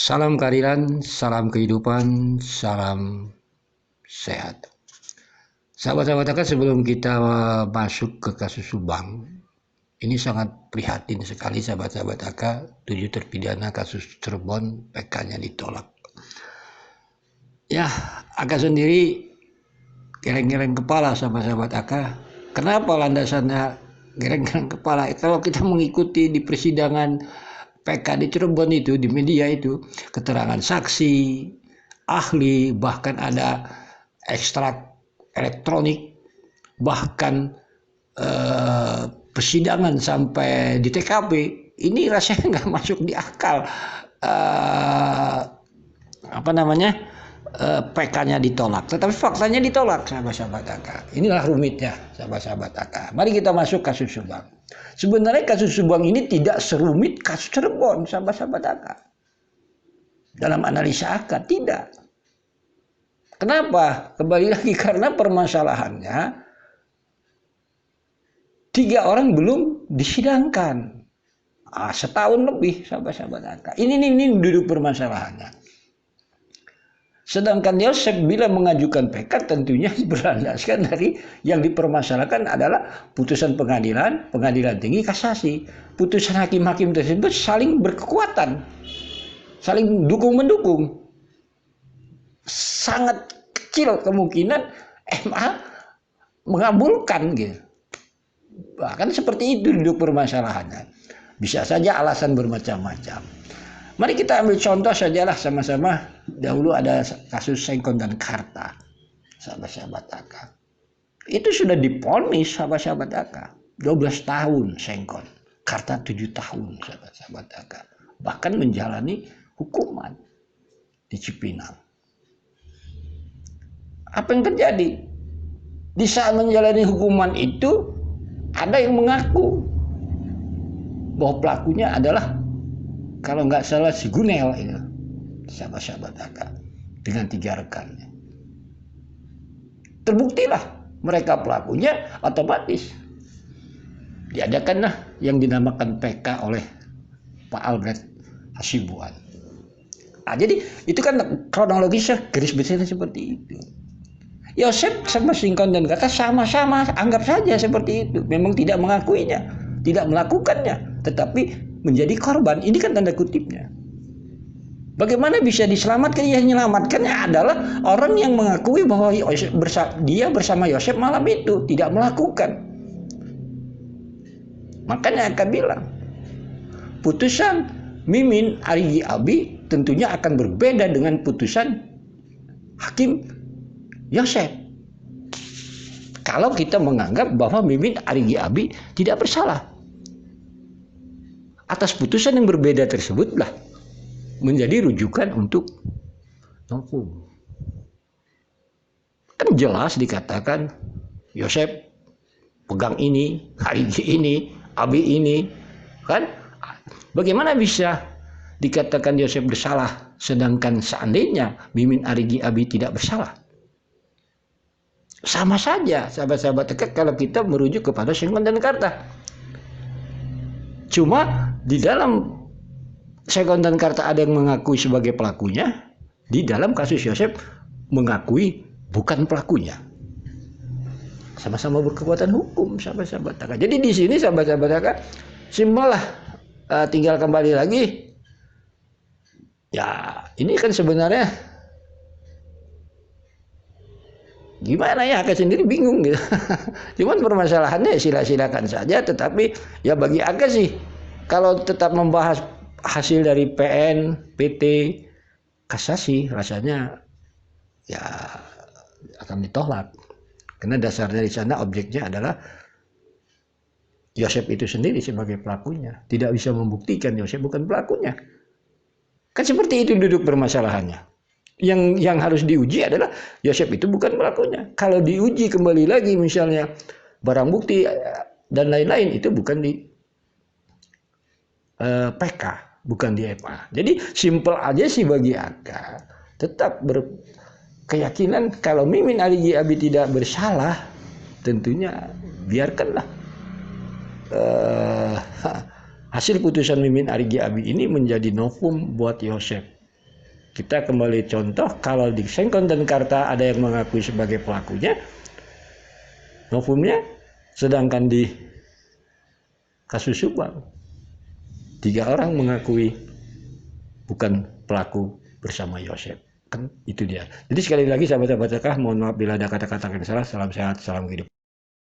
Salam keadilan, salam kehidupan, salam sehat. Sahabat-sahabat akan sebelum kita masuk ke kasus Subang, ini sangat prihatin sekali sahabat-sahabat AK, 7 terpidana kasus Cirebon PK-nya ditolak. Ya, AK sendiri geleng-geleng kepala sahabat-sahabat AK. Kenapa landasannya geleng-geleng kepala? Kalau kita mengikuti di persidangan PK di Cirebon itu, di media itu, keterangan saksi, ahli, bahkan ada ekstrak elektronik, bahkan persidangan sampai di TKP, ini rasanya nggak masuk di akal. PK-nya ditolak, tetapi faktanya ditolak, sahabat-sahabat AK. Inilah rumitnya, sahabat-sahabat AK. Mari kita masuk kasus Subang. Sebenarnya kasus Subang ini tidak serumit kasus Cirebon, sahabat-sahabat AK. Dalam analisa AK, tidak. Kenapa? Kembali lagi karena permasalahannya 3 orang belum disidangkan. Setahun lebih, sahabat-sahabat AK. Ini duduk permasalahannya. Sedangkan Yosef bila mengajukan PK tentunya berlandaskan dari yang dipermasalahkan adalah putusan pengadilan tinggi kasasi. Putusan hakim-hakim tersebut saling berkekuatan, saling dukung-mendukung. Sangat kecil kemungkinan MA mengabulkan gitu. Bahkan seperti itu duduk permasalahannya. Bisa saja alasan bermacam-macam. Mari kita ambil contoh sajalah sama-sama. Dahulu ada kasus Sengkon dan Karta, sahabat-sahabat AK. Itu sudah diponis sahabat-sahabat AK. 12 tahun Sengkon, Karta 7 tahun sahabat-sahabat AK. Bahkan menjalani hukuman di Cipinang. Apa yang terjadi? Di saat menjalani hukuman itu, ada yang mengaku bahwa pelakunya adalah, kalau nggak salah, si Gunel itu, sahabat-sahabat AK, dengan 3 rekannya. Terbuktilah mereka pelakunya, otomatis diadakanlah yang dinamakan PK oleh Pak Albert Hasibuan. Jadi itu kan kronologisnya, garis besarnya seperti itu. Yosef sama Singkon dan Karta sama-sama, anggap saja seperti itu. Memang tidak mengakuinya, tidak melakukannya, tetapi menjadi korban. Ini kan tanda kutipnya. Bagaimana bisa diselamatkan? Yang menyelamatkannya adalah orang yang mengakui bahwa dia bersama Yosef malam itu tidak melakukan. Makanya akan bilang, putusan Mimin Arigi Abi tentunya akan berbeda dengan putusan Hakim Yosef. Kalau kita menganggap bahwa Mimin Arigi Abi tidak bersalah. Atas putusan yang berbeda tersebutlah menjadi rujukan untuk novum. Kan jelas dikatakan Yosef pegang ini, Arigi ini, Abi ini, kan? Bagaimana bisa dikatakan Yosef bersalah sedangkan seandainya Mimin Arigi Abi tidak bersalah? Sama saja, sahabat-sahabat, kalau kita merujuk kepada Sengkon dan Karta. Cuma di dalam Sengkon dan Karta ada yang mengakui sebagai pelakunya, di dalam kasus Yosef mengakui bukan pelakunya. Sama-sama berkekuatan hukum, sahabat-sahabat. Jadi di sini sahabat-sahabat, simpel lah, tinggal kembali lagi. Ya, ini kan sebenarnya gimana ya, AK sendiri bingung gitu. Cuman permasalahannya silakan saja, tetapi ya bagi AK sih, kalau tetap membahas hasil dari PN, PT, kasasi, rasanya ya akan ditolak. Karena dasar dari sana objeknya adalah Yosef itu sendiri sebagai pelakunya. Tidak bisa membuktikan Yosef bukan pelakunya. Kan seperti itu duduk permasalahannya. Yang harus diuji adalah Yosef itu bukan pelakunya. Kalau diuji kembali lagi misalnya barang bukti dan lain-lain, itu bukan di PK, bukan di MA. Jadi simpel aja sih bagi AK. Tetap berkeyakinan kalau Mimin Arigi Abi tidak bersalah, tentunya biarkanlah hasil putusan Mimin Arigi Abi ini menjadi novum buat Yosef. Kita kembali contoh, kalau di Sengkon dan Karta ada yang mengakui sebagai pelakunya, novumnya, sedangkan di kasus Subang 3 orang mengakui bukan pelaku bersama Yosef. Kan itu dia. Jadi sekali lagi sahabat-sahabat sedekah, mohon maaf bila ada kata-kata yang salah. Salam sehat, salam hidup.